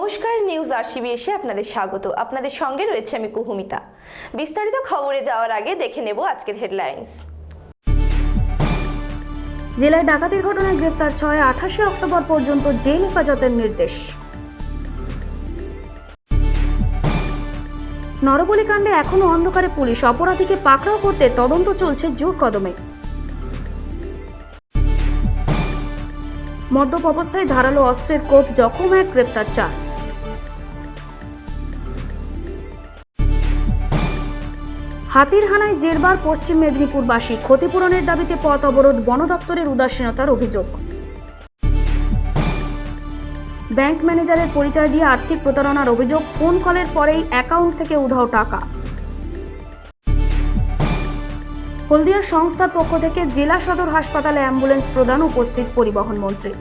নমস্কার, news RCB এসে আপনাদের স্বাগত। আপনাদের সঙ্গে রয়েছে আমি কুহুমিতা। বিস্তারিত খবরে যাওয়ার আগে দেখে নেব আজকের হেডলাইন্স। জেলায় ডাকাতির ঘটনায় গ্রেফতার 28 অক্টোবর পর্যন্ত জেল হেফাজতের নির্দেশ। নরবলি কাণ্ডে এখনো অন্ধকারে পুলিশ, অপরাধীকে পাকড়াও করতে তদন্ত চলছে জোর কদমে। মদ্যপ অবস্থায় ধারালো অস্ত্রের কোপ, জখম এক, গ্রেফতার 4। হাতির হানায় জেরবার পশ্চিম মেদিনীপুরবাসী, ক্ষতিপূরণের দাবিতে পথ অবরোধ, বন দপ্তরের উদাসীনতার অভিযোগ। ব্যাংক ম্যানেজারের পরিচয় দিয়ে আর্থিক প্রতারণার অভিযোগ, ফোন কলের পরেই অ্যাকাউন্ট থেকে উধাও টাকা। হলদিয়ার সংস্থার পক্ষ থেকে জেলা সদর হাসপাতালে অ্যাম্বুলেন্স প্রদান, উপস্থিত পরিবহন মন্ত্রী।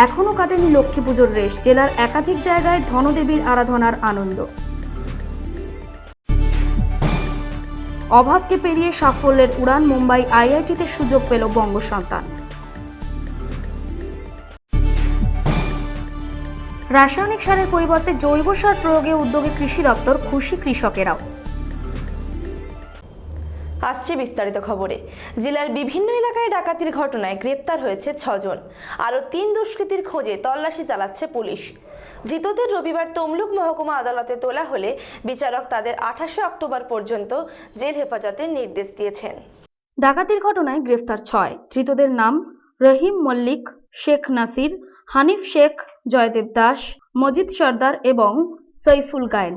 এখনো কাটেনি লক্ষ্মী পুজোর রেশ, জেলার একাধিক জায়গায় ধনদেবীর আরাধনার আনন্দ। অভাবকে পেরিয়ে সাফল্যের উড়ান, মুম্বাই আইআইটিতে সুযোগ পেল বঙ্গ সন্তান। রাসায়নিক সারের পরিবর্তে জৈব সার প্রয়োগে উদ্যোগে কৃষি দপ্তর, খুশি কৃষকেরাও। আসছে বিস্তারিত খবরে। জেলার বিভিন্ন এলাকায় ডাকাতির ঘটনায় গ্রেপ্তার হয়েছে 6 জন। আরও 3 দুষ্কৃতীর খোঁজে তল্লাশি চালাচ্ছে পুলিশ। ধৃতদের রবিবার তমলুক মহকুমা আদালতে তোলা হলে বিচারক তাদের 28 অক্টোবর পর্যন্ত জেল হেফাজতের নির্দেশ দিয়েছেন। ডাকাতির ঘটনায় গ্রেফতার 6। ধৃতদের নাম রহিম মল্লিক, শেখ নাসির, হানিফ শেখ, জয়দেব দাস, মজিদ সর্দার এবং সৈফুল গায়েন।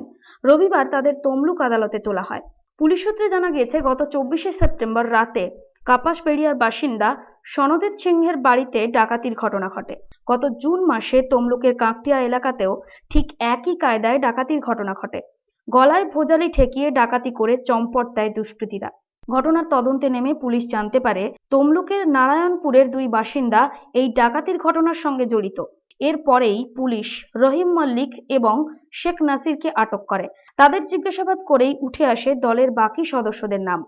রবিবার তাদের তমলুক আদালতে তোলা হয়। পুলিশ সূত্রে জানা গিয়েছে, গত 24শে সেপ্টেম্বর রাতে কাপাসপেড়িয়ার বাসিন্দা সনদেব সিংহের বাড়িতে ডাকাতির ঘটনা ঘটে। গত জুন মাসে তমলুকের কাঁকটিয়া এলাকাতেও ঠিক একই কায়দায় ডাকাতির ঘটনা ঘটে। গলায় ভোজালি ঠেকিয়ে ডাকাতি করে চম্পট দেয় দুষ্কৃতীরা। ঘটনার তদন্তে নেমে পুলিশ জানতে পারে, তমলুকের নারায়ণপুরের 2 বাসিন্দা এই ডাকাতির ঘটনার সঙ্গে জড়িত। এরপরেই পুলিশ রহিম মল্লিক এবং শেখ নাসিরকে আটক করে। তাদের জিজ্ঞাসাবাদ করেই উঠে আসে দলের বাকি সদস্যদের নাম।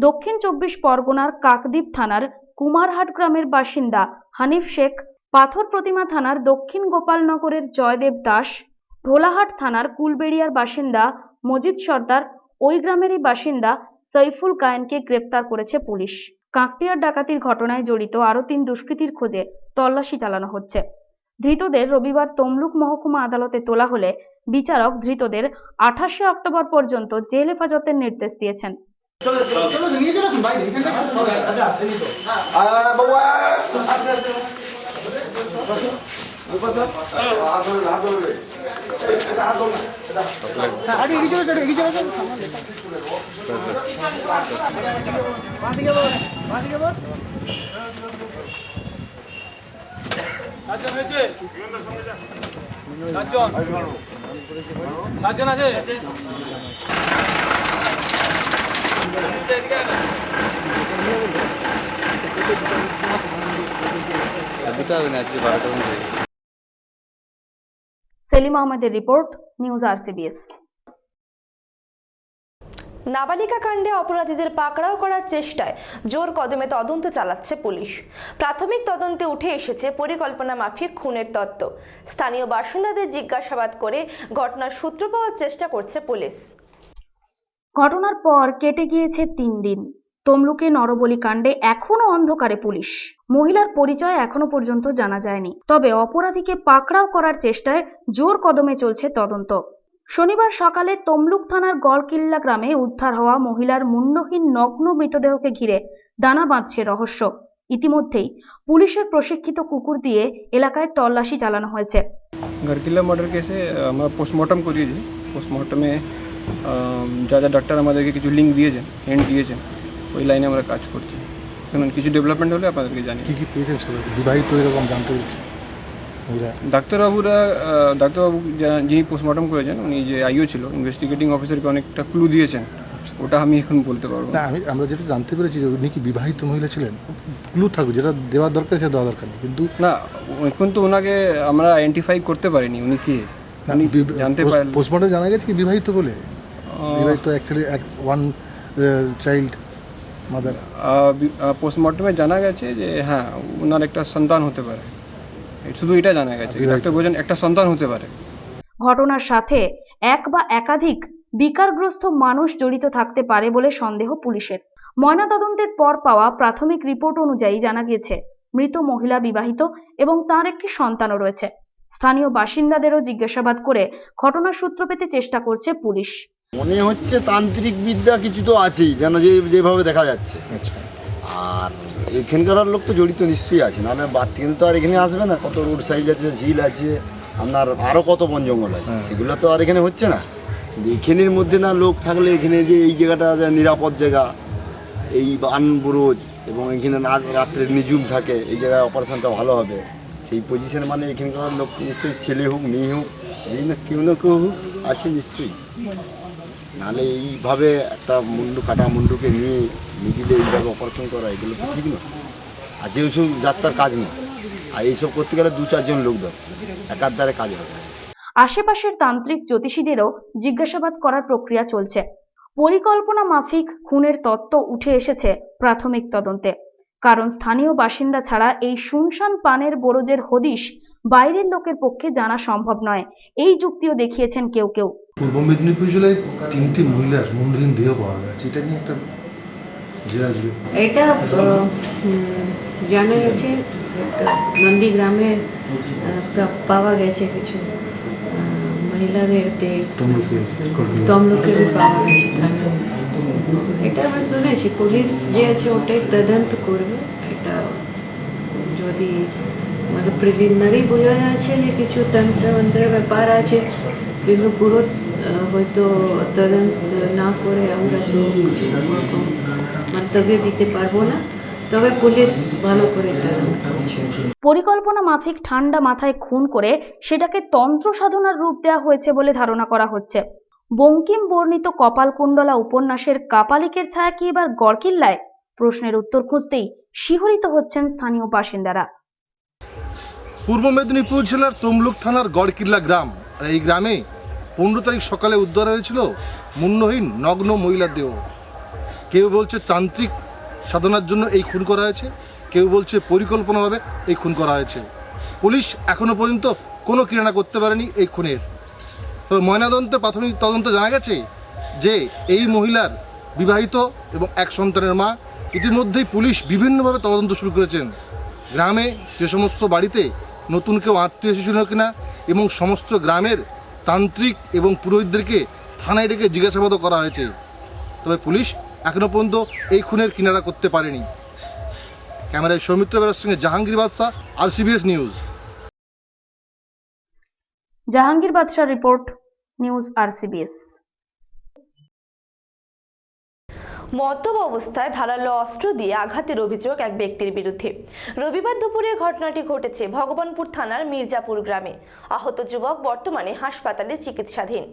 দক্ষিণ 24 পরগনার কাকদ্বীপ থানার কুমারহাট গ্রামের বাসিন্দা হানিফ শেখ, পাথর প্রতিমা থানার দক্ষিণ গোপালনগরের জয়দেব দাস, ঢোলাহাট থানার কুলবেড়িয়ার বাসিন্দা মজিদ সর্দার, ওই গ্রামেরই বাসিন্দা সৈফুল গায়েনকে গ্রেপ্তার করেছে পুলিশ। কাঁকটিয়ার ডাকাতির ঘটনায় জড়িত আরও 3 দুষ্কৃতীর খোঁজে তল্লাশি চালানো হচ্ছে। ধৃতদের রবিবার তমলুক মহকুমা আদালতে তোলা হলে বিচারক ধৃতদের 28 অক্টোবর পর্যন্ত জেল হেফাজতের নির্দেশ দিয়েছেন। সাতজন আছে। সেলিম আহমেদের রিপোর্ট, নিউজ আরসিবিএস। নাবালিকা কাণ্ডে অপরাধীদের পাকড়াও করার চেষ্টায় জোর কদমে তদন্ত চালাচ্ছে পুলিশ। প্রাথমিক তদন্তে উঠে এসেছে পরিকল্পনা মাফিক খুনের তত্ত্ব। স্থানীয় বাসিন্দাদের জিজ্ঞাসাবাদ করে ঘটনার সূত্র পাওয়ার চেষ্টা করছে পুলিশ। ঘটনার পর কেটে গিয়েছে 3 দিন। তমলুকে নরবলি কাণ্ডে এখনো অন্ধকারে পুলিশ। মহিলার পরিচয় এখনো পর্যন্ত জানা যায়নি, তবে অপরাধীকে পাকড়াও করার চেষ্টায় জোর কদমে চলছে তদন্ত। শনিবার সকালে তমলুক থানার গড়কিল্লা গ্রামে উদ্ধার হওয়া মহিলার মুন্ডহীন নগ্ন মৃতদেহকে ঘিরে দানা বাঁধছে রহস্য। ইতিমধ্যেই পুলিশের প্রশিক্ষিত কুকুর দিয়ে এলাকায় তল্লাশি চালানো হয়েছে। গড়কিল্লা মার্ডার কেসে আমরা পোস্টমর্টম করিয়েছি। পোস্টমর্টমে যা যা ডাক্তার আমাদেরকে কিছু লিঙ্ক দিয়েছেন, হিন্ট দিয়েছেন, ওই লাইনে আমরা কাজ করছি। এখন কিছু ডেভেলপমেন্ট হলে আপনাদেরকে জানি। কী কী পেয়েছেন সবাই বিবাহিত এরকম জানতে পেরেছি ডাক্তারবাবু যিনি পোস্টমর্টম করেছেন, উনি যে আইও ছিল, ইনভেস্টিগেটিং অফিসারকে অনেকটা ক্লু দিয়েছেন, ওটা আমি এখন বলতে পারবো না। আমরা যেটা জানতে পেরেছি যে উনি কি বিবাহিত মহিলা ছিলেন, ক্লু থাকবে যেটা দেওয়ার দরকার সেটা দেওয়া দরকার নেই, কিন্তু না, এখন তো ওনাকে আমরা আইডেন্টিফাই করতে পারিনি উনি কে। উনি জানতে পারেন পোস্টমর্টম জানা গেছে কি বিবাহিত বলে, বিবাহিত অ্যাকচুয়ালি ওয়ান চাইল্ড মাদার। পোস্টমর্টমে জানা গেছে যে হ্যাঁ ওনার একটা সন্তান হতে পারে, শুধু এটা জানা গেছে। ডাক্তার বলেন একটা সন্তান হতে পারে। ঘটনার সাথে এক বা একাধিক বিকারগ্রস্ত মানুষ জড়িত থাকতে পারে বলে সন্দেহ পুলিশের। ময়নাতদন্তের পর পাওয়া প্রাথমিক রিপোর্ট অনুযায়ী জানা গিয়েছে মৃত মহিলা বিবাহিত এবং তার একটি সন্তানও রয়েছে। স্থানীয় বাসিন্দাদেরও জিজ্ঞাসাবাদ করে ঘটনার সূত্র পেতে চেষ্টা করছে পুলিশ। মনে হচ্ছে তান্ত্রিক বিদ্যা কিছু তো আছেই, যেন যেভাবে দেখা যাচ্ছে। আর এখানকার লোক তো জড়িত নিশ্চয়ই আছে, নাহলে বাদ থেকে তো আর এখানে আসবে না। কত রোড সাইড আছে, ঝিল আছে, আপনার আরও কত বন জঙ্গল আছে, সেগুলো তো আর এখানে হচ্ছে না। এখানের মধ্যে না লোক থাকলে এখানে যে এই জায়গাটা নিরাপদ জায়গা, এই বান বুরুজ এবং এখানে রাত্রে নিঝুম থাকে, এই জায়গায় অপারেশনটা ভালো হবে, সেই পজিশন মানে এখানকার লোক নিশ্চয়ই, ছেলে হোক মেয়ে হোক, যেই না কেউ না কেউ হোক আছে নিশ্চয়ই। নাহলে এইভাবে একটা কাটা মুন্ডুকে নিয়ে মিডিলে এইভাবে অপারেশন করা, এগুলো তো ঠিক না। আর যেসব যাত্রার কাজ না, আর এইসব করতে গেলে 2-4 জন লোক দরকার, একার দ্বারে কাজ হবে। আশেপাশের তান্ত্রিক জ্যোতিষীদেরও জিজ্ঞাসাবাদ করার প্রক্রিয়া চলছে। পরিকল্পনা মাফিক খুনের তত্ত্ব উঠে এসেছে প্রাথমিক তদন্তে, কারণ স্থানীয় বাসিন্দা ছাড়া এই শুনশান পানের বরজের হদিশ বাইরের লোকের পক্ষে জানা সম্ভব নয়, এই যুক্তিও দেখিয়েছেন কেউ কেউ। পূর্ব মেদিনীপুর জেলায় 3টি মহিলার মুন্ডহীন দেহ পাওয়া গেছে, এটা নিয়ে একটা এটা জানা গেছে নন্দীগ্রামে পাওয়া গেছে কিছু মহিলাদের দেহ, তমলুকে পাওয়া গেছে। এটা আমরা শুনেছি, পুলিশ যে আছে ওটাই তদন্ত করবে। এটা যদি মানে প্রিলিমিনারি বোঝা যাচ্ছে যে কিছু তন্ত্রের ব্যাপার আছে, কিন্তু পুরো হয়তো তদন্ত না করে আমরা তো কিছু রকম মন্তব্য দিতে পারবো না, তবে পুলিশ ভালো করে তদন্ত করছে। পরিকল্পনা মাফিক ঠান্ডা মাথায় খুন করে সেটাকে তন্ত্র সাধনার রূপ দেওয়া হয়েছে বলে ধারণা করা হচ্ছে। বঙ্কিম বর্ণিত কপালকুণ্ডলা উপন্যাসের কাপালিকের ছায়া কি এবার গড়কিল্লায়? প্রশ্নের উত্তর খুঁজতেই শিহরিত হচ্ছেন স্থানীয় বাসিন্দারা। পূর্ব মেদিনীপুর জেলার তমলুক থানার গড়কিল্লা গ্রাম, আর এই গ্রামে 15 তারিখ সকালে উদ্ধার হয়েছিল মুন্ডহীন নগ্ন মহিলার দেহ। কেউ বলছে তান্ত্রিক সাধনার জন্য এই খুন করা হয়েছে, কেউ বলছে পরিকল্পনাভাবে এই খুন করা হয়েছে। পুলিশ এখনো পর্যন্ত কোনো কিনারা করতে পারেনি এই খুনের। তবে ময়নাতদন্তে প্রাথমিক তদন্তে জানা গেছে যে এই মহিলার বিবাহিত এবং এক সন্তানের মা। ইতিমধ্যেই পুলিশ বিভিন্নভাবে তদন্ত শুরু করেছেন। গ্রামে যে সমস্ত বাড়িতে নতুন কেউ আত্মীয় এসেছিল কিনা এবং সমস্ত গ্রামের তান্ত্রিক এবং পুরোহিতদেরকে থানায় ডেকে জিজ্ঞাসাবাদও করা হয়েছে। তবে পুলিশ এখনো পর্যন্ত এই খুনের কিনারা করতে পারেনি। ক্যামেরায় সৌমিত্র বেরার সঙ্গে জাহাঙ্গীর বাদশাহ, RCBS নিউজ। জাহাঙ্গীর বাদশাহ রিপোর্ট, নিউজ RCBS। মদ্যপ অবস্থায় ধারালো অস্ত্র দিয়ে আঘাতের অভিযোগ এক ব্যক্তির বিরুদ্ধে। রবিবার দুপুরে ঘটনাটি ঘটেছে ভগবানপুর থানার মির্জাপুর গ্রামে। আহত যুবক বর্তমানে হাসপাতালে চিকিৎসাধীন।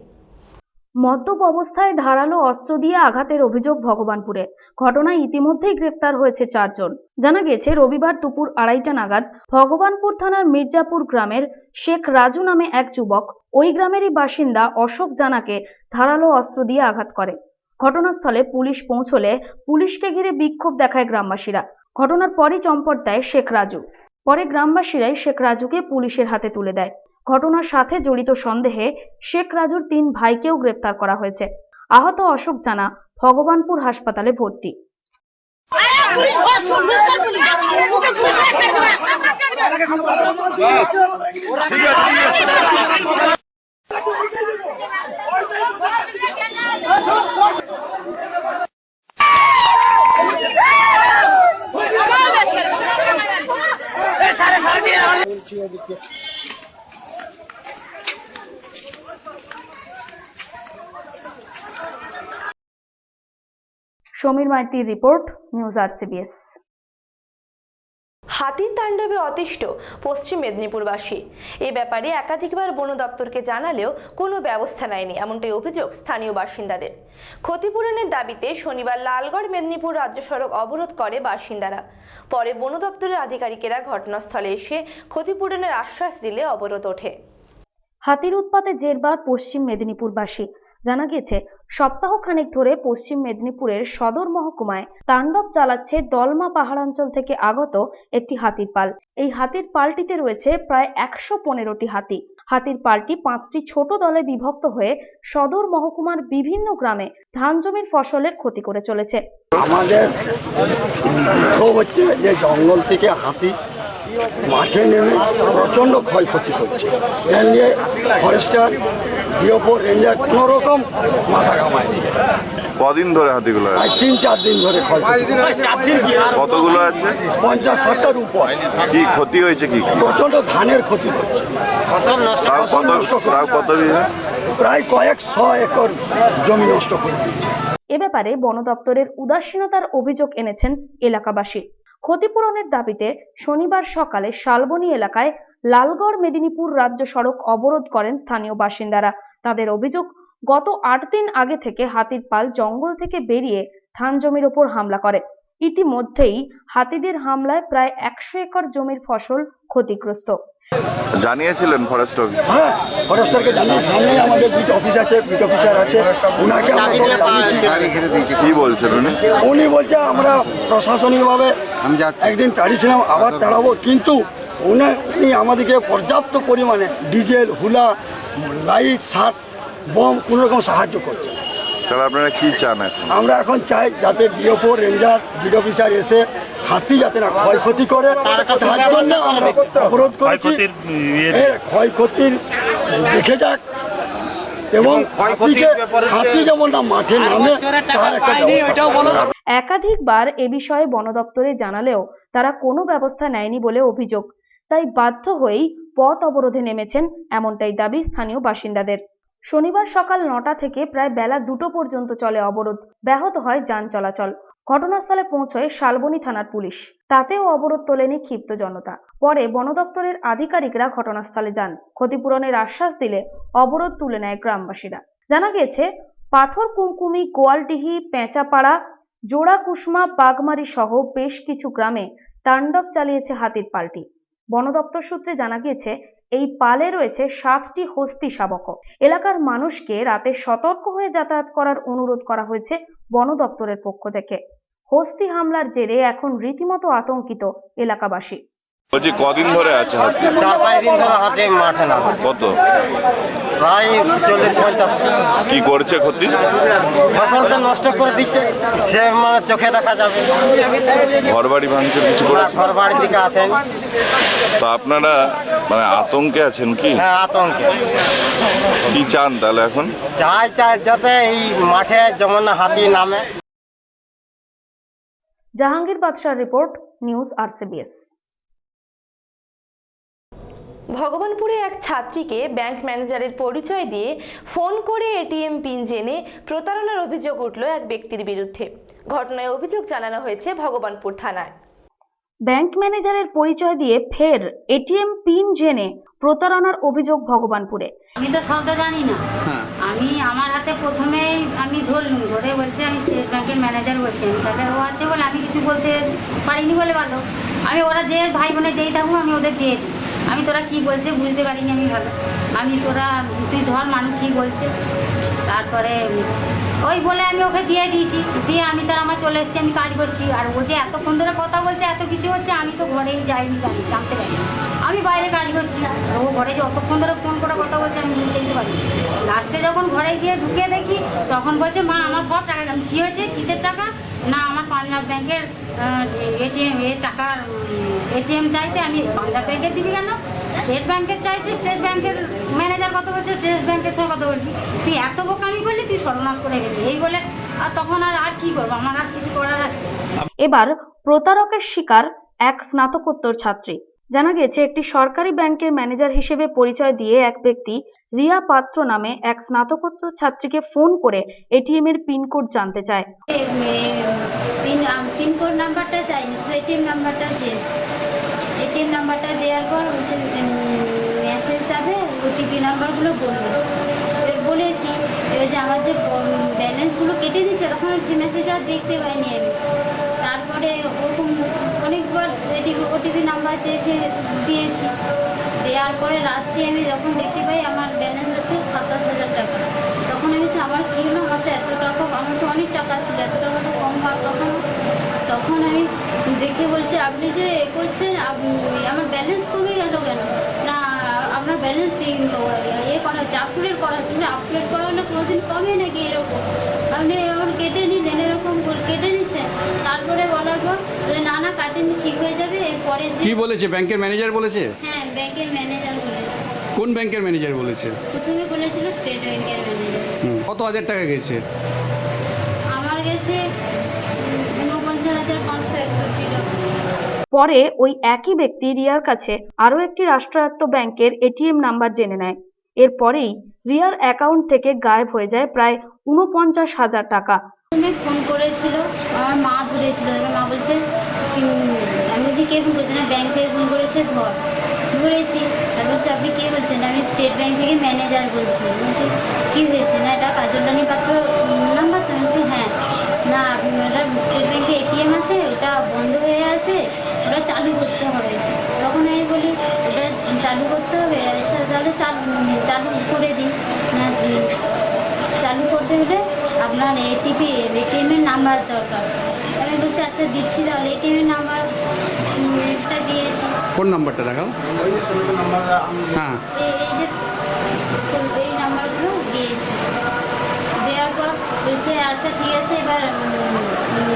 মদ্যপ অবস্থায় ধারালো অস্ত্র দিয়ে আঘাতের অভিযোগ ভগবানপুরে। ঘটনায় ইতিমধ্যেই গ্রেফতার হয়েছে 4 জন। জানা গেছে রবিবার দুপুর 2:30টা নাগাদ ভগবানপুর থানার মির্জাপুর গ্রামের শেখ রাজু নামে এক যুবক ওই গ্রামেরই বাসিন্দা অশোক জানাকে ধারালো অস্ত্র দিয়ে আঘাত করে। ঘটনাস্থলে পুলিশ পৌঁছলে পুলিশকে ঘিরে বিক্ষোভ দেখায় গ্রামবাসীরা। ঘটনার পরই চম্পট দেয় শেখ রাজু। পরে গ্রামবাসীরাই শেখ রাজুকে পুলিশের হাতে তুলে দেয়। ঘটনার সাথে জড়িত সন্দেহে শেখ রাজুর 3 ভাইকেও গ্রেপ্তার করা হয়েছে। আহত অশোক জানা ভগবানপুর হাসপাতালে ভর্তি। সমীর মাইতির রিপোর্ট, নিউজ RCBS। হাতির তাণ্ডবে অতিষ্ঠ পশ্চিম মেদিনীপুরবাসী। এ ব্যাপারে একাধিকবার বন দপ্তরকে জানালেও কোনো ব্যবস্থা নেয়নি, এমনটাই অভিযোগ স্থানীয় বাসিন্দাদের। ক্ষতিপূরণের দাবিতে শনিবার লালগড় মেদিনীপুর রাজ্য সড়ক অবরোধ করে বাসিন্দারা। পরে বন দপ্তরের আধিকারিকেরা ঘটনাস্থলে এসে ক্ষতিপূরণের আশ্বাস দিলে অবরোধ ওঠে। হাতির উৎপাতে জেরবার পশ্চিম মেদিনীপুরবাসী। জানা গেছে, সপ্তাহখানেক ধরে পশ্চিম মেদিনীপুরের সদর মহকুমায় তাণ্ডব চালাচ্ছে দলমা পাহাড়াঞ্চল থেকে আগত একটি হাতির পাল। এই হাতির পালটিতে রয়েছে প্রায় 115টি হাতি। হাতির পালটি 5টি ছোট দলে বিভক্ত হয়ে সদর মহকুমার বিভিন্ন গ্রামে ধান জমির ফসলের ক্ষতি করে চলেছে। আমাদের ক্ষোভ হচ্ছে যে জঙ্গল থেকে হাতি মাঠে নেমে প্রচণ্ড ক্ষয়ক্ষতি করছে। এ নিয়ে ফরেস্টার, ডিওপো, রেঞ্জার কোনো রকম মাথা ঘামায়নি। কদিন ধরে হাতিগুলো আছে? 3-4 দিন ধরে ক্ষয়ক্ষতি। কতগুলো আছে? 50-60টার উপর। কি ক্ষতি হয়েছে? কি প্রচণ্ড ধানের ক্ষতি করছে। ফসল নষ্ট কত বিঘা? প্রায় কয়েকশো একর জমি নষ্ট করে দিচ্ছে। এ ব্যাপারে বন দপ্তরের উদাসীনতার অভিযোগ এনেছেন এলাকাবাসী। ক্ষতিপূরণের দাবিতে শনিবার সকালে শালবনী এলাকায় লালগড় মেদিনীপুর রাজ্য সড়ক অবরোধ করেন স্থানীয় বাসিন্দারা। তাদের অভিযোগ, গত 8 দিন আগে থেকে হাতির পাল জঙ্গল থেকে বেরিয়ে ধান জমির ওপর হামলা করে। ইতিমধ্যেই হাতিদের হামলায় প্রায় 100 একর জমির ফসল ক্ষতিগ্রস্ত। জানিয়েছিলেন ফরেস্ট অফিস? হ্যাঁ, ফরেস্টারকে জানিয়ে সামনে আমাদের বিট অফিস আছে, বিট অফিসার আছে, ওনাকে আমরা জানিয়েছি। কি বলছেন উনি? উনি বলছে আমরা প্রশাসনিকভাবে একদিন তাড়িয়েছিলাম, আবার তাড়াবো, কিন্তু উনি আমাদেরকে পর্যাপ্ত পরিমাণে ডিজেল, হুলা, লাইট, শার্ট, বম কোনো রকম সাহায্য করছে। তাহলে আপনারা কি চান এখন? আমরা এখন চাই যাতে ডিওপো, রেঞ্জার, বিট অফিসার এসে হাতি যাতে না ক্ষয়ক্ষতি করে, তার জন্য আমরা অবরোধ করেছি। ক্ষয়ক্ষতির দেখে যাক এবং হাতি যেমন না মাঠে নামে তার একটা ব্যবস্থা। একাধিকবার এ বিষয়ে বন দপ্তরে জানালেও তারা কোনো ব্যবস্থা নেয়নি বলে অভিযোগ। তাই বাধ্য হয়েই পথ অবরোধে নেমেছেন, এমনটাই দাবি স্থানীয় বাসিন্দাদের। শনিবার সকাল 9টা থেকে প্রায় বেলা 2টো পর্যন্ত চলে অবরোধ। ব্যাহত হয় যান চলাচল। ঘটনাস্থলে পৌঁছয় শালবনী থানার পুলিশ। তাতেও অবরোধ তোলেনি ক্ষিপ্ত জনতা। পরে বন দপ্তরের আধিকারিকরা ঘটনাস্থলে যান। ক্ষতিপূরণের আশ্বাস দিলে অবরোধ তুলে নেয় গ্রামবাসীরা। জানা গেছে, পাথর কুমকুমি, গোয়ালডিহি, পেঁচাপাড়া, জোড়াকুসমা, বাগমারি সহ বেশ কিছু গ্রামে তাণ্ডব চালিয়েছে হাতির পালটি। বন দপ্তর সূত্রে জানা গিয়েছে, এই পালে রয়েছে 7টি হস্তি শাবক। এলাকার মানুষকে রাতে সতর্ক হয়ে যাতায়াত করার অনুরোধ করা হয়েছে বন দপ্তরের পক্ষ থেকে। হস্তি হামলার জেরে এখন রীতিমতো আতঙ্কিত এলাকাবাসী। বলছি কদিন ধরে আছে হাতি? 4-5 দিন ধরে হাতে মাঠে না। কত? প্রায় 40-50। কি করছে ক্ষতি? ফসলটা নষ্ট করে দিচ্ছে, সে মানে চোখে দেখা যাবে। ঘর বাড়ি ভাঙছে কিছু করে? ঘর বাড়ির দিকে আসেন। তো আপনারা মানে আতঙ্কে আছেন কি? হ্যাঁ, আতঙ্কে। কি চান তাহলে এখন? চাই যাতে এই মাঠে যেমন হাতি নামে। জাহাঙ্গীর বাদশার রিপোর্ট, নিউজ RCBS। ভগবানপুরে এক ছাত্রীকে ব্যাংক ম্যানেজারের পরিচয় দিয়ে ফোন করে এটিএম পিন জেনে প্রতারণার অভিযোগ উঠল এক ব্যক্তির বিরুদ্ধে। ঘটনায় অভিযোগ জানানো হয়েছে ভগবানপুর থানায়। ব্যাংক ম্যানেজারের পরিচয় দিয়ে ফের এটিএম পিন জেনে প্রতারণার অভিযোগ ভগবানপুরে। আমি তো সবটা জানি না। আমি আমার হাতে প্রথমেই আমি ধরলুম, ধরে বলছে আমি স্টেট ব্যাংকের ম্যানেজার বলছি। আমি তাহলে ও আছে বলে আমি কিছু বলতে পারিনি বলে ভালো। আমি ওরা যে ভাই বোনে যেই থাকুক আমি ওদের দিয়ে দিই। আমি তোরা কি বলছে বুঝতে পারিনি, আমি ভালো আমি তোরা তুই ধর মানুষ কি বলছে। তারপরে ওই বলে আমি ওকে দিয়ে দিয়েছি, দিয়ে আমি তার আমার চলে এসেছি, আমি কাজ করছি। আর ও যে এতক্ষণ ধরে কথা বলছে, এত কিছু হচ্ছে, আমি তো ঘরেই যাইনি, জানতে পারি। আমি বাইরে কাজ করছি, ও ঘরে যে অতক্ষণ ধরে ফোন করে কথা বলছে আমি দেখতে পারি। লাস্টে যখন ঘরে গিয়ে ঢুকে দেখি, তখন বলছে মা আমার সব টাকা। কী হয়েছে, কিসের টাকা? না আমার পাঞ্জাব ব্যাংকের এটিএম চাইছে। আমি পাঞ্জাব ব্যাংকের দিবি কেন? স্টেট ব্যাংকের চাইছে। স্টেট ব্যাংকের ম্যানেজার কত বলছে, স্টেট ব্যাংকের সঙ্গে কথা বলবি। তুই এত বোকামি করলি, তুই সর্বনাশ করে গেলি এই বলে। আর তখন আর কি করবো, আমার আর কিছু করার আছে। এবার প্রতারকের শিকার এক স্নাতকোত্তর ছাত্রী। জানা গেছে একটি সরকারি ব্যাংকের ম্যানেজার হিসেবে পরিচয় দিয়ে এক ব্যক্তি রিয়া পাত্র নামে এক স্নাতকোত্তর ছাত্রীকে ফোন করে এটিএম এর পিন কোড জানতে চায়। পিনকোড নাম্বারটা চাইনি, শুধু এটিএম নাম্বারটা চেয়েছি। এটিএম নাম্বারটা দেওয়ার পর মেসেজ যাবে, ওটিপি নাম্বারগুলো বলবে। এবার বলেছি, এবার যে আমার যে ব্যালেন্সগুলো কেটে নিচ্ছে, তখন সে মেসেজ আর দেখতে পাইনি আমি। তারপরে ওরকম অনেকবার ওটিপি নাম্বার চেয়েছে, দিয়েছি। দেওয়ার পরে লাস্টে আমি যখন দেখতে পাই আমার ব্যালেন্স আছে 27,000 টাকা, তখন আমি বলছি আমার কী হলো, আমার তো এত টাকা, আমার তো অনেক টাকা ছিল, এত টাকা তো কম হওয়ার কথা না। তখন আমি দেখে বলছি আপনি যে করছেন, আমার ব্যালেন্স কমে গেল কেন? না আপনার ব্যালেন্স করা হচ্ছে, আপডেট করা হচ্ছে। আপডেট করা হলে কোনোদিন কমে নাকি এরকম? আপনি আমার কেটে নিলেন, এরকম কেটে নিচ্ছেন। তারপরে বলার পর না কাটেনি, ঠিক হয়ে যাবে। এরপরে কি বলেছে ব্যাংকের ম্যানেজার বলেছে? হ্যাঁ, ব্যাংকের ম্যানেজার বলেছে। কোন ব্যাংকের ম্যানেজার বলেছে? প্রথমে বলেছিল স্টেট ব্যাংকের ম্যানেজার। কত হাজার টাকা গেছে? আমার গেছে 49,561 টাকা। পরে ওই একই ব্যক্তি রিয়ার কাছে আরও একটি রাষ্ট্রায়ত্ত ব্যাংকের এটিএম নাম্বার জেনে নেয়। এরপরেই রিয়ার অ্যাকাউন্ট থেকে গায়েব হয়ে যায় প্রায় 49,000 টাকা। প্রথমে ফোন করেছিল, আমার মা ধরেছিল। এবার মা বলছে, আমি বলছি কে ফোন করেছে? না ব্যাংক থেকে ফোন করেছে, ধরেছি। তারপর বলছে আপনি কে বলছেন? আমি স্টেট ব্যাংক থেকে ম্যানেজার বলছি। বলছি কী হয়েছে? না এটা কাজলরানী পাত্র নাম্বার তো? বলছি হ্যাঁ। না আপনারা স্টেট ব্যাংকে এটিএম আছে, ওটা বন্ধ হয়ে আছে, ওটা চালু করতে হবে। তখন আমি বলি ওটা চালু করতে হবে, আচ্ছা তাহলে চালু করে দিন। না চালু করতে হলে আপনার এটিএমের নাম্বার দরকার। আমি বলছি আচ্ছা দিচ্ছি, তাহলে এটিএমের নাম্বার দিয়েছি। কোন নাম্বারটা দেখাও? হ্যাঁ, এই নাম্বারগুলো দিয়েছি। দেওয়ার পর বলছে আচ্ছা ঠিক আছে, এবার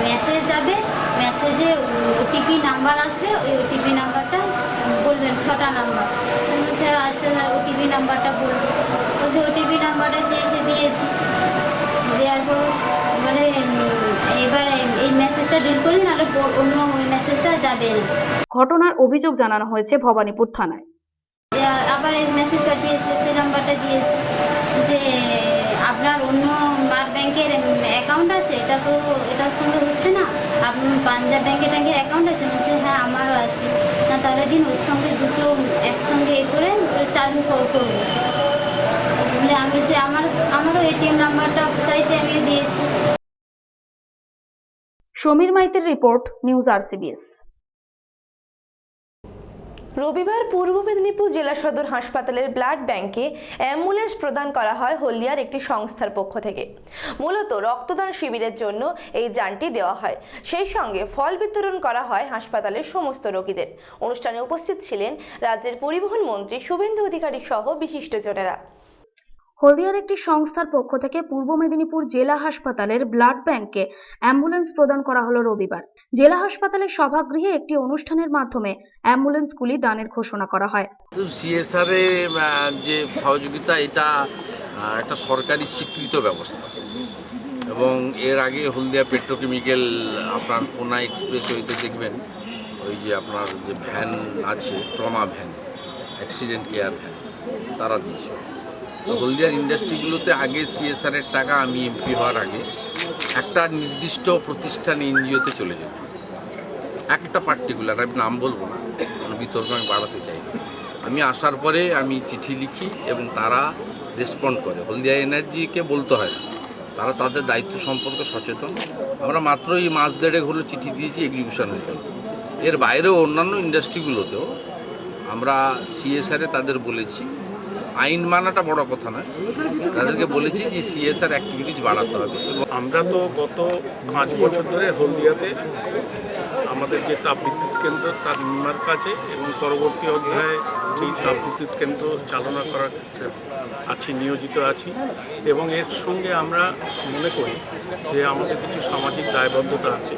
মেসেজ যাবে, মেসেজে ওটিপি নাম্বার আসবে, ওই ওটিপি নাম্বারটা বলবেন, 6টা নাম্বার। বলছে আচ্ছা ওটিপি নাম্বারটা বলবো। বলছে ওটিপি নাম্বারটা চেয়েছে, দিয়েছি। দেওয়ার পর মানে এবার এই মেসেজটা ডিলিট করে দিন, নাহলে অন্য ওই মেসেজটা যাবে না। ঘটনার অভিযোগ জানানো হয়েছে ভবানীপুর থানায়। আবার এই মেসেজ পাঠিয়েছে, সেই নাম্বারটা দিয়েছে যে আপনার অন্য ব্যাংকের অ্যাকাউন্ট আছে, এটার সঙ্গে হচ্ছে না, আপনার পাঞ্জাব ব্যাংকের অ্যাকাউন্ট আছে? বলছে হ্যাঁ আমারও আছে। না তাহলে দিন, ওর সঙ্গে দুটো একসঙ্গে করে চালু করবো। বলে আমি যে আমারও এটিএম নাম্বারটা চাইতে আমি দিয়েছি। সমীর মাইতির রিপোর্ট, নিউজ RCBS। রবিবার পূর্ব মেদিনীপুর জেলা সদর হাসপাতালের ব্লাড ব্যাংকে অ্যাম্বুলেন্স প্রদান করা হয় হলদিয়ার একটি সংস্থার পক্ষ থেকে। মূলত রক্তদান শিবিরের জন্য এই যানটি দেওয়া হয়, সেই সঙ্গে ফল বিতরণ করা হয় হাসপাতালের সমস্ত রোগীদের। অনুষ্ঠানে উপস্থিত ছিলেন রাজ্যের পরিবহন মন্ত্রী শুভেন্দু অধিকারী সহ বিশিষ্টজনেরা। হলদিয়ার একটি সংস্থার পক্ষ থেকে পূর্ব মেদিনীপুর জেলা হাসপাতালের ব্লাড ব্যাংকে অ্যাম্বুলেন্স প্রদান করা হলো রবিবার। জেলা হাসপাতালের সভাগৃহে একটি অনুষ্ঠানের মাধ্যমে অ্যাম্বুলেন্সগুলি দানের ঘোষণা করা হয়। সিএসআর যে সহযোগিতা, এটা একটা সরকারি স্বীকৃত ব্যবস্থা, এবং এর আগে হলদিয়া পেট্রোকেমিক্যাল আপনার কোনা এক্সপ্রেস হইতে দেখবেন ওই যে আপনার যে ভ্যান আছে, trauma van, accident care van, তারা দিয়েছে। হলদিয়ার ইন্ডাস্ট্রিগুলোতে আগে সিএসআরের টাকা, আমি এমপি হওয়ার আগে একটা নির্দিষ্ট প্রতিষ্ঠান এনজিওতে চলে যেত, একটা পার্টিকুলার, আমি নাম বলবো না, কোনো বিতর্ক আমি বাড়াতে চাই না। আমি আসার পরে আমি চিঠি লিখি এবং তারা রেসপন্ড করে। হলদিয়া এনার্জিকে বলতে হয় না, তারা তাদের দায়িত্ব সম্পর্কে সচেতন। আমরা মাত্র এই মাস দেড়েক হলো চিঠি দিয়েছি, এক্সিকিউশন হয়ে গেল। এর বাইরেও অন্যান্য ইন্ডাস্ট্রিগুলোতেও আমরা সিএসআরে তাদের বলেছি, আইন মানাটা বড় কথা নয়, তাদেরকে বলেছি যে সিএসআর অ্যাক্টিভিটিজ বাড়াতে হবে। আমরা তো গত 5 বছর ধরে হলদিয়াতে আমাদের যে তাপবিদ্যুৎ কেন্দ্র তার নির্মাণ কাজে এবং পরবর্তী অধ্যায়ে যেই তাপবিদ্যুৎ কেন্দ্র চালনা করার নিয়োজিত আছি, এবং এর সঙ্গে আমরা মনে করি যে আমাদের কিছু সামাজিক দায়বদ্ধতা আছে,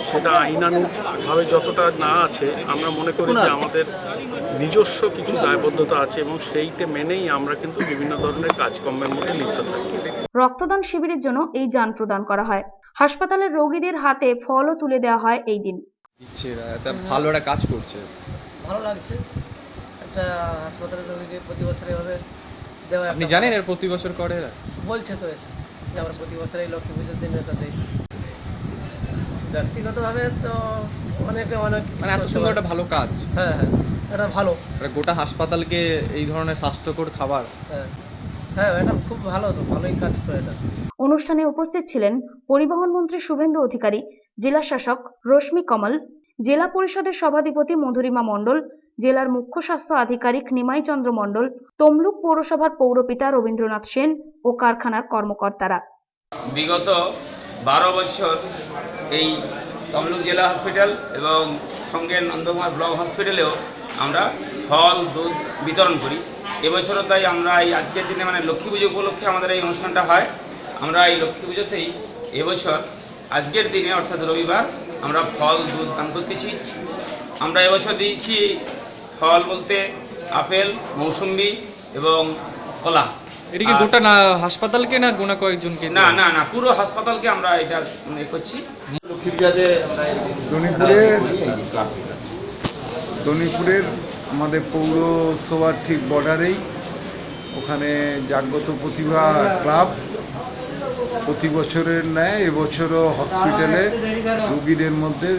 সেটা আইনানুগভাবে যতটা না আছে, আমরা মনে করি যে আমাদের নিজস্ব কিছু দায়বদ্ধতা আছে, এবং সেইতে মেনেই আমরা কিন্তু বিভিন্ন ধরনের কাজকর্মের মধ্যে লিপ্ত থাকি। রক্তদান শিবিরের জন্য এই যান প্রদান করা হয়। হাসপাতালের রোগীদের হাতে ফলও তুলে দেওয়া হয় এই দিন। ভালো একটা কাজ করছে, ভালো লাগছে। একটা হাসপাতালের রোগীকে প্রতি বছর এভাবে দেওয়া, আপনি জানেন এর প্রতি বছর করে এরা? বলছে তো এসে যে আমরা প্রতি বছর এই লক্ষ্মী পুজোর দিন এটা দিই। ব্যক্তিগতভাবে তো অনেকে অনেক মানে এত সুন্দর একটা ভালো কাজ। হ্যাঁ হ্যাঁ, এটা ভালো। গোটা হাসপাতালকে এই ধরনের স্বাস্থ্যকর খাবার, হ্যাঁ হ্যাঁ, এটা খুব ভালো, তো ভালোই কাজ করে এটা। অনুষ্ঠানে উপস্থিত ছিলেন পরিবহন মন্ত্রী শুভেন্দু অধিকারী, জেলা শাসক রশ্মি কমল, জেলা পরিষদের সভাধিপতি মধুরিমা মণ্ডল, জেলার মুখ্য স্বাস্থ্য আধিকারিক নিমাই চন্দ্র মণ্ডল, তমলুক পৌরসভার পৌরপিতা রবীন্দ্রনাথ সেন ও কারখানার কর্মকর্তারা। বিগত 12 বছর এই তমলুক জেলা হসপিটাল এবং সঙ্গে নন্দকুমার ব্লক হসপিটালেও আমরা ফল দুধ বিতরণ করি। এবছরও তাই আমরা এই আজকের দিনে মানে লক্ষ্মী পুজো উপলক্ষে আমাদের এই অনুষ্ঠানটা হয়। আমরা এই লক্ষ্মী পুজোতেই এবছর আজকের দিনে অর্থাৎ রবিবার আমরা ফল দুধ দান করতেছি। আমরা এবছর দিয়েছি ফল বলতে আপেল, মৌসুম্বি এবং কলা। এটা কি গোটা না হাসপাতালকে না গোনা কয়েকজনকে? না না না, পুরো হাসপাতালকে আমরা এটা করছি। দনিপুরের আমাদের পৌরসভার ঠিক বর্ডারেই ওখানে জাগ্রত প্রতিভা ক্লাব প্রতি বছরের ন্যায় এবছরও হসপিটালে রোগীদের মধ্যে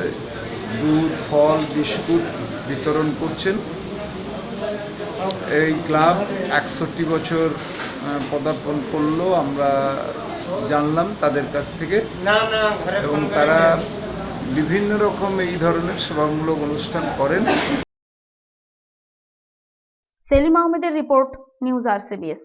দুধ, ফল, বিস্কুট বিতরণ করছেন। এই ক্লাব 61 বছর পদার্পণ করলো আমরা জানলাম তাদের কাছ থেকে, এবং তারা বিভিন্ন রকম এই ধরনের সেবামূলক অনুষ্ঠান করেন। সেলিম আহমেদের report, news RCBS।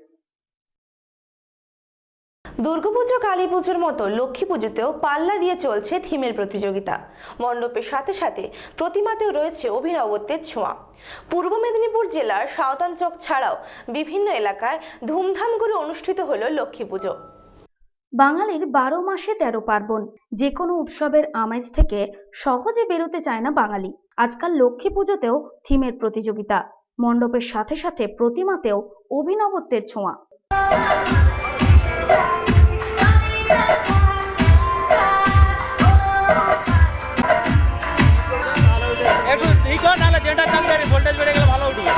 Durga Puja, Kali পুজোর মতো লক্ষ্মী পুজোতেও পাল্লা দিয়ে চলছে থিমের প্রতিযোগিতা। মণ্ডপের সাথে সাথে প্রতিমাতেও রয়েছে অভিনবত্বের ছোঁয়া। পূর্ব মেদিনীপুর জেলার সাঁওতানচক ছাড়াও বিভিন্ন এলাকায় ধুমধাম করে অনুষ্ঠিত হলো লক্ষ্মী পুজো। বাঙালির 12 মাসে 13 পার্বণ, যে কোনো উৎসবের আমেজ থেকে সহজে বেরোতে চায় না বাঙালি। আজকাল লক্ষ্মী পুজোতেও থিমের প্রতিযোগিতা, মণ্ডপের সাথে সাথে প্রতিমাতেও অভিনবত্বের ছোঁয়া। একটু ঠিক হয়, নাহলে যেটা চালবে ভোল্টেজ বেড়ে গেলে ভালো উঠবে।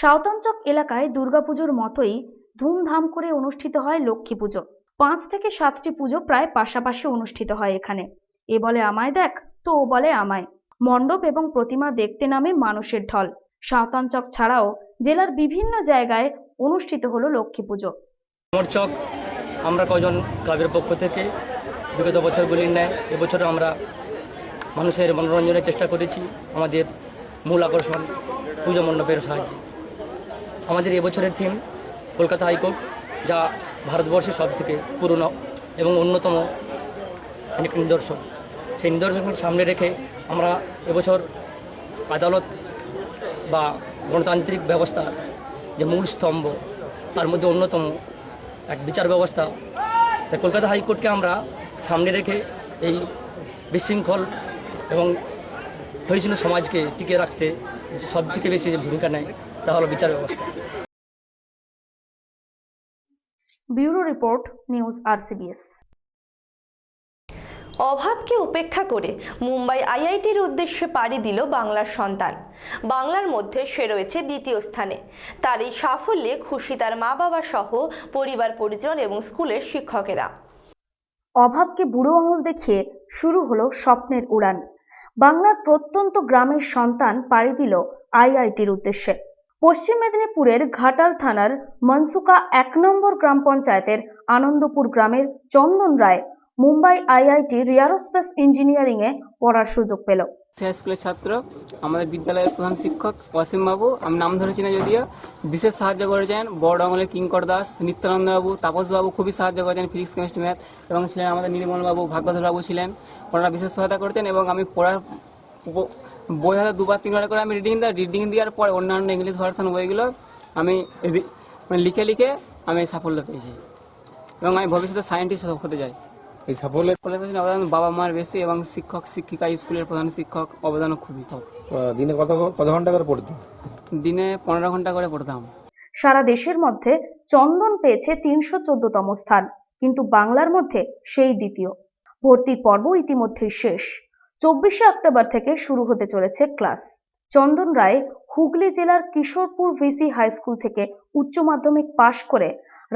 সাঁওতানচক এলাকায় দুর্গাপুজোর মতোই ধুমধাম করে অনুষ্ঠিত হয় লক্ষ্মী পুজো। 5 থেকে 7টি পুজো প্রায় পাশাপাশি অনুষ্ঠিত হয় এখানে। এ বলে আমায় দেখ, তো ও বলে আমায়। মণ্ডপ এবং প্রতিমা দেখতে নামে মানুষের ঢল। সাঁওতানচক ছাড়াও জেলার বিভিন্ন জায়গায় অনুষ্ঠিত হলো লক্ষ্মী পুজো। চক আমরা কজন ক্লাবের পক্ষ থেকে বিগত বছরগুলির ন্যায় এবছর আমরা মানুষের মনোরঞ্জনের চেষ্টা করেছি আমাদের মূল আকর্ষণ পুজো মণ্ডপের সাহায্যে। আমাদের এবছরের থিম কলকাতা হাইকোর্ট, যা ভারতবর্ষের সবথেকে পুরনো এবং অন্যতম একটি নিদর্শন। সেই নিদর্শনকে সামনে রেখে আমরা এবছর আদালত বা গণতান্ত্রিক ব্যবস্থার যে মূল স্তম্ভ তার মধ্যে অন্যতম এক বিচার ব্যবস্থা, তাই কলকাতা হাইকোর্টকে আমরা সামনে রেখে এই বিশৃঙ্খল এবং হরিজন সমাজকে টিকে রাখতে সবথেকে বেশি যে ভূমিকা নেয় তা হলো বিচার ব্যবস্থা। Bureau report, news RCBS। অভাবকে উপেক্ষা করে মুম্বাই IITর উদ্দেশ্যে পাড়ি দিল বাংলার সন্তান। বাংলার মধ্যে সে রয়েছে দ্বিতীয় স্থানে। তার এই সাফল্যে খুশি তার মা বাবা সহ পরিবার পরিজন এবং স্কুলের শিক্ষকেরা। অভাবকে বুড়ো আঙুল দেখিয়ে শুরু হলো স্বপ্নের উড়ান। বাংলার প্রত্যন্ত গ্রামের সন্তান পাড়ি দিল IITর উদ্দেশ্যে। পশ্চিম মেদিনীপুরের ঘাটাল থানার মনসুকা 1 নম্বর গ্রাম পঞ্চায়েতের আনন্দপুর গ্রামের চন্দন রায় মুম্বাই IIT এয়ারোস্পেস ইঞ্জিনিয়ারিং এ পড়ার সুযোগ পেল। স্কুলের ছাত্র, আমাদের বিদ্যালয়ের প্রধান শিক্ষক অসীম বাবু, আমি নাম ধরেছি না যদিও, বিশেষ সাহায্য করেছেন। বড় আঙুলের কিঙ্কর দাস, নিত্যানন্দ বাবু, তাপস বাবু খুবই সাহায্য করেছেন ফিজিক্স, কেমিস্ট্রি, ম্যাথ, এবং ছিলেন আমাদের নির্মল বাবু, ভাগ্যধর বাবু ছিলেন, ওনারা বিশেষ সহায়তা করতেন। এবং আমি বই হয়তো 2-3বার করে আমি রিডিং দেওয়ার পরে অন্যান্য ইংলিশ ভার্সন বইগুলো আমি মানে লিখে লিখে আমি সাফল্য পেয়েছি এবং আমি ভবিষ্যতে সায়েন্টিস্ট হতে চাই। এই সাফল্যের অবদান বাবা মার বেশি এবং শিক্ষক শিক্ষিকা স্কুলের প্রধান শিক্ষক অবদানও খুবই কম। দিনে কত ঘন্টা করে পড়তে? দিনে 15 ঘন্টা করে পড়তাম। সারা দেশের মধ্যে চন্দন পেয়েছে 314তম স্থান, কিন্তু বাংলার মধ্যে সেই দ্বিতীয়। ভর্তির পর্ব ইতিমধ্যেই শেষ। 24শে অক্টোবর থেকে শুরু হতে চলেছে ক্লাস। চন্দন রায় হুগলি জেলার কিশোরপুর ভিসি হাই স্কুল থেকে উচ্চ মাধ্যমিক পাশ করে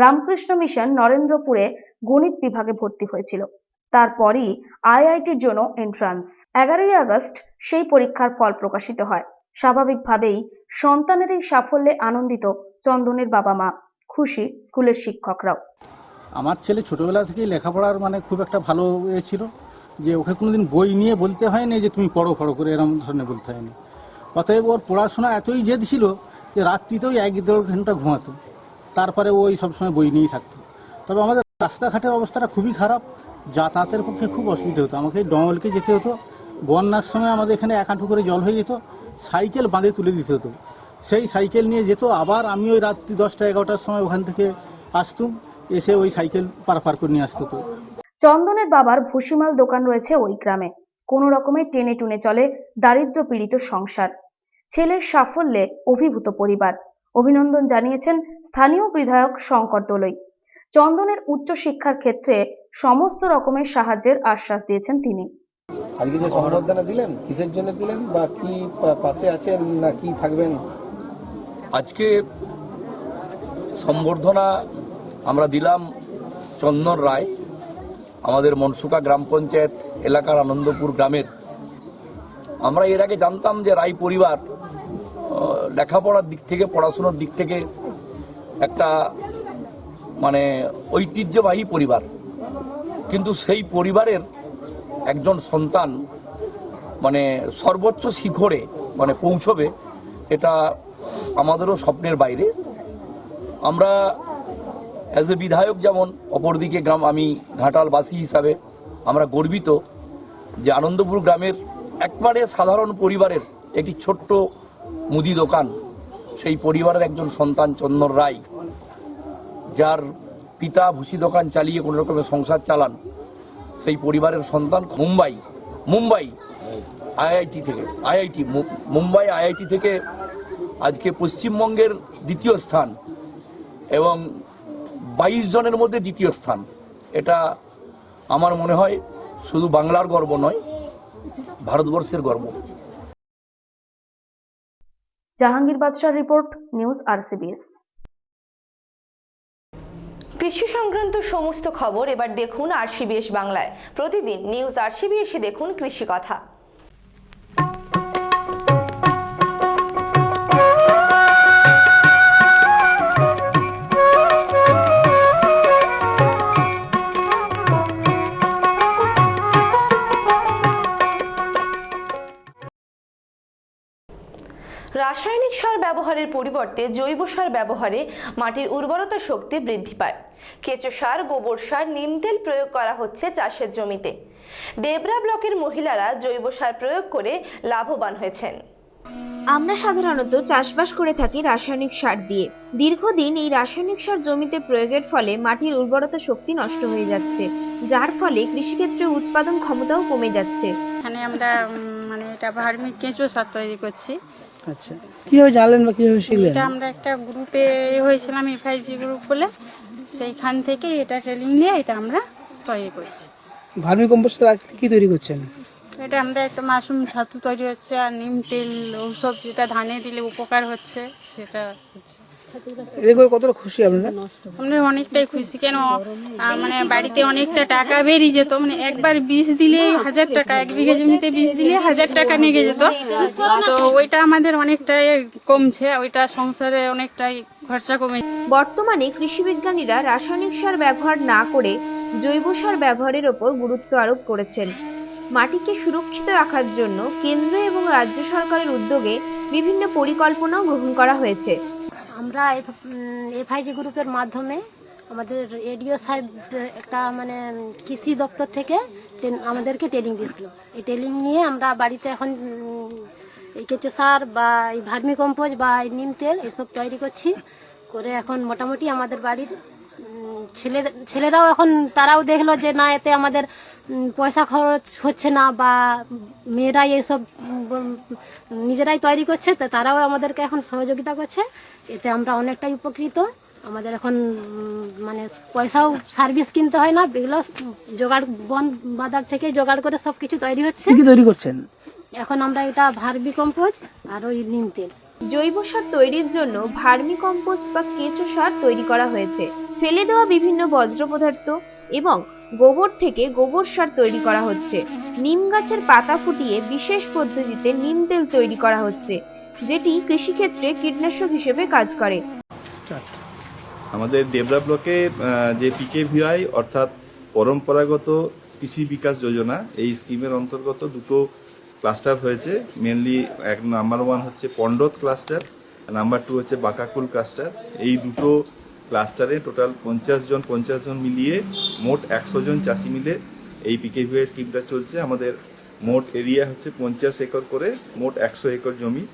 রামকৃষ্ণ মিশন নরেন্দ্রপুরে গণিত বিভাগে ভর্তি হয়েছিল। তারপরই আইআইটির জন্য এন্ট্রান্স। 11ই আগস্ট সেই পরীক্ষার ফল প্রকাশিত হয়। স্বাভাবিকভাবেই সন্তানের এই সাফল্যে আনন্দিত চন্দনের বাবা মা, খুশি স্কুলের শিক্ষকরাও। আমার ছেলে ছোটবেলা থেকেই লেখাপড়ার মানে খুব একটা ভালো ছিল, যে ওকে কোনোদিন বই নিয়ে বলতে হয়নি যে তুমি পড়ো করে এরকম ধরনের বলতে হয়নি। অতএব ওর পড়াশোনা এতই জেদ ছিল যে রাত্রিতেও 1-1.5 ঘন্টা ঘুমাতো, তারপরে ওই সবসময় বই নিয়েই থাকতো। তবে আমাদের রাস্তাঘাটের অবস্থাটা খুবই খারাপ, যাতায়াতের পক্ষে খুব অসুবিধা হতো। আমাকে ডমলকে যেতে হতো, বন্যার সময় আমাদের এখানে 1 হাঁটু করে জল হয়ে যেত, সাইকেল বাঁধে তুলে দিতে হতো, সেই সাইকেল নিয়ে যেত। আবার আমি ওই রাত্রি 10টা-11টার সময় ওখান থেকে আসতুম, এসে ওই সাইকেল পার করে নিয়ে আসতো। চন্দনের বাবার ভুসিমাল দোকান রয়েছে ওই গ্রামে। কোনো রকমে টেনে টুনে চলে দারিদ্র পীড়িত সংসার। ছেলের সাফল্যে অভিভূত পরিবার। অভিনন্দন জানিয়েছেন স্থানীয় বিধায়ক শঙ্কর দোলই। চন্দনের উচ্চ শিক্ষার ক্ষেত্রে সমস্ত রকমের সাহায্যের আশ্বাস দিয়েছেন তিনি। আজকে যে সম্বর্ধনা দিলেন, কিসের জন্য দিলেন বা কি পাশে আছেন না কি থাকবেন? আজকে সম্বর্ধনা আমরা দিলাম চন্দন রায়, আমাদের মনসুকা গ্রাম পঞ্চায়েত এলাকার আনন্দপুর গ্রামের। আমরা এর আগে জানতাম যে রায় পরিবার লেখাপড়ার দিক থেকে, পড়াশোনার দিক থেকে একটা মানে ঐতিহ্যবাহী পরিবার, কিন্তু সেই পরিবারের একজন সন্তান মানে সর্বোচ্চ শিখরে মানে পৌঁছবে, এটা আমাদেরও স্বপ্নের বাইরে। আমরা অ্যাজ এ বিধায়ক যেমন, অপরদিকে আমি ঘাটালবাসী হিসাবে আমরা গর্বিত যে আনন্দপুর গ্রামের একবারে সাধারণ পরিবারের একটি ছোট্ট মুদি দোকান, সেই পরিবারের একজন সন্তান চন্দন রায়, যার পিতা ভুসি দোকান চালিয়ে কোনো রকমের সংসার চালান, সেই পরিবারের সন্তান মুম্বাই আইআইটি থেকে আজকে পশ্চিমবঙ্গের দ্বিতীয় স্থান এবং 22 জনের মধ্যে দ্বিতীয় স্থান। এটা আমার মনে হয় শুধু বাংলার গর্ব নয়, ভারতবর্ষের গর্ব। জাহাঙ্গীর বাদশাহ রিপোর্ট, নিউজ RCBS। কৃষি সংক্রান্ত সমস্ত খবর এবার দেখুন RCBS বাংলায়। প্রতিদিন নিউজ RCBS-এ দেখুন কৃষি কথা। রাসায়নিক সার ব্যবহারের পরিবর্তে জৈব সার ব্যবহারে মাটির উর্বরতা শক্তি বৃদ্ধি পায়। কেঁচো সার, গোবর সার, নিম তেল প্রয়োগ করা হচ্ছে চাষের জমিতে। ডেবরা ব্লকের মহিলারা জৈব সার প্রয়োগ করে লাভবান হয়েছেন। আমরা সাধারণত চাষবাস করে থাকি রাসায়নিক সার দিয়ে। দীর্ঘদিন এই রাসায়নিক সার জমিতে প্রয়োগের ফলে মাটির উর্বরতা শক্তি নষ্ট হয়ে যাচ্ছে, যার ফলে কৃষিক্ষেত্রে উৎপাদন ক্ষমতাও কমে যাচ্ছে। এখানে আমরা মানে এটা ভার্মি কেঁচো সার তৈরি করছি। আচ্ছা, কিভাবে জানলেন বা কিভাবে শিখলেন? এটা আমরা একটা গ্রুপে হয়েছিলাম, FIC গ্রুপ বলে, সেইখান থেকে এটা ট্রেনিং নিয়ে এটা আমরা তৈরি করছি। ভার্মি কম্পোস্ট কি তৈরি করছেন? এটা আমাদের একটা মাশরুম ছাতু তৈরি হচ্ছে, আর নিম তেল ঔষধ যেটা ধানে দিলে উপকার হচ্ছে সেটা হচ্ছে। এতে করে কতটা খুশি আপনারা? আমরা অনেকটাই খুশি। কেন মানে বাড়িতে অনেকটা টাকা বেরিয়ে যেত, মানে একবার বীজ দিলে 1000 টাকা, 1 বিঘা জমিতে বীজ দিলে 1000 টাকা নিয়ে যেত, তো ওইটা আমাদের অনেকটাই কমছে, ওইটা সংসারে অনেকটাই খরচা কমে। বর্তমানে কৃষি বিজ্ঞানীরা রাসায়নিক সার ব্যবহার না করে জৈব সার ব্যবহারের ওপর গুরুত্ব আরোপ করেছেন। মাটিকে সুরক্ষিত রাখার জন্য কেন্দ্র এবং রাজ্য সরকারের উদ্যোগে বিভিন্ন পরিকল্পনাও গ্রহণ করা হয়েছে। আমরা FIC গ্রুপের মাধ্যমে আমাদের এডিও সাহেব একটা মানে কৃষি দপ্তর থেকে আমাদেরকে ট্রেনিং দিয়েছিল। এই ট্রেনিং নিয়ে আমরা বাড়িতে এখন এই কেঁচো সার বা এই ভার্মি কম্পোস্ট বা এই নিম তেল এসব তৈরি করছি, করে এখন মোটামুটি আমাদের বাড়ির ছেলেরাও এখন তারাও দেখলো যে না এতে আমাদের পয়সা খরচ হচ্ছে না, বা মেয়েরাই এসব নিজেরাই তৈরি করছে, তো তারাও আমাদেরকে এখন সহযোগিতা করছে। এতে আমরা অনেকটাই উপকৃত। আমাদের এখন মানে পয়সাও সার্ভিস কিনতে হয় না, এগুলো জোগাড় বন বাজার থেকে জোগাড় করে সব কিছু তৈরি হচ্ছে। কি তৈরি করছেন এখন আমরা এটা ভার্মি কম্পোস্ট আর ওই নিম তেল। জৈব সার তৈরির জন্য ভার্মি কম্পোস্ট বা কেঁচো সার তৈরি করা হয়েছে। ফেলে দেওয়া বিভিন্ন বর্জ্য পদার্থ এবং গোবর থেকে গোবর সার তৈরি করা হচ্ছে। নিম গাছের পাতা ফুটিয়ে বিশেষ পদ্ধতিতে নিম তেল তৈরি করা হচ্ছে, যেটি কৃষিক্ষেত্রে কীটনাশক হিসেবে কাজ করে। আমাদের ডেবরা ব্লকে যে পিকেভিআই অর্থাৎ পরম্পরাগত কৃষি বিকাশ যোজনা, এই স্কিমের অন্তর্গত দুটো ক্লাস্টার হয়েছে। মেনলি নাম্বার 1 হচ্ছে পন্ডত ক্লাস্টার, নাম্বার 2 হচ্ছে বাঁকাকুল ক্লাস্টার। এই দুটো ক্লাস্টারে টোটাল 50 জন মিলিয়ে মোট 100 জন চাষি মিলে এই পিকেভিআই স্কিমটা চলছে। আমাদের মোট এরিয়া হচ্ছে 50 একর করে, মোট 100 একর জমি।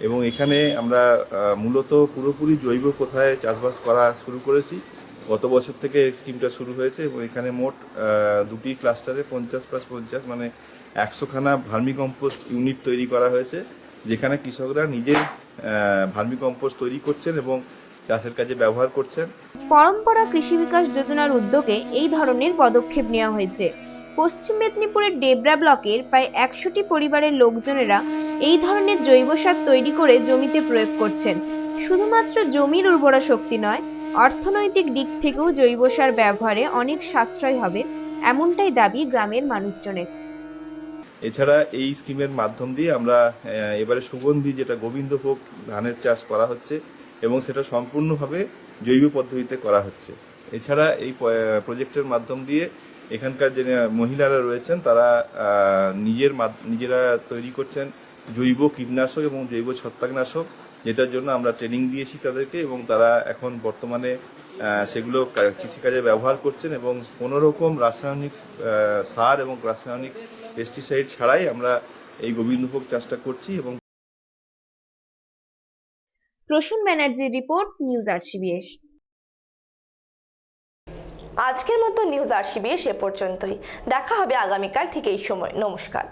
এবং এখানে আমরা মূলত পুরোপুরি জৈব প্রথায় চাষবাস করা শুরু করেছি। গত বছর থেকে স্কিমটা শুরু হয়েছে এবং এখানে মোট দুটি ক্লাস্টারে 50+50 মানে 100খানা ভার্মি কম্পোস্ট ইউনিট তৈরি করা হয়েছে, যেখানে কৃষকরা নিজের ভার্মি কম্পোস্ট তৈরি করছেন এবং চাষের কাজে ব্যবহার করছেন। পরম্পরা কৃষি বিকাশ যোজনার উদ্যোগে এই ধরনের পদক্ষেপ নেওয়া হয়েছে। পশ্চিম মেদিনীপুরের ডেবরা ব্লকের প্রায় 100টি পরিবারের লোকজনেরা এই ধরনের জৈব সার তৈরি করে জমিতে প্রয়োগ করছেন। শুধুমাত্র জমির উর্বরা শক্তি নয়, অর্থনৈতিক দিক থেকেও জৈব সার ব্যবহারে অনেক সাশ্রয় হবে, এমনটাই দাবি গ্রামের মানুষজনের। এছাড়া এই স্কিমের মাধ্যম দিয়ে আমরা এবারে সুগন্ধি যেটা গোবিন্দভোগ ধানের চাষ করা হচ্ছে এবং সেটা সম্পূর্ণভাবে জৈব পদ্ধতিতে করা হচ্ছে। এছাড়া এই প্রজেক্টের মাধ্যম দিয়ে এখানকার যে মহিলারা রয়েছেন তারা নিজেরা তৈরি করছেন জৈব কীটনাশক এবং জৈব ছত্রাকনাশক, যেটার জন্য আমরা ট্রেনিং দিয়েছি তাদেরকে এবং তারা এখন বর্তমানে সেগুলো কৃষিকাজে ব্যবহার করছেন এবং কোনোরকম রাসায়নিক সার এবং রাসায়নিক পেস্টিসাইড ছাড়াই আমরা এই গোবিন্দভোগ চাষটা করছি। এবং প্রসূন ব্যানার্জির রিপোর্ট, নিউজ আরসিবিএস। আজকের মতো নিউজ আরসিবিএস এ পর্যন্তই। দেখা হবে আগামীকাল ঠিক এই সময়। নমস্কার।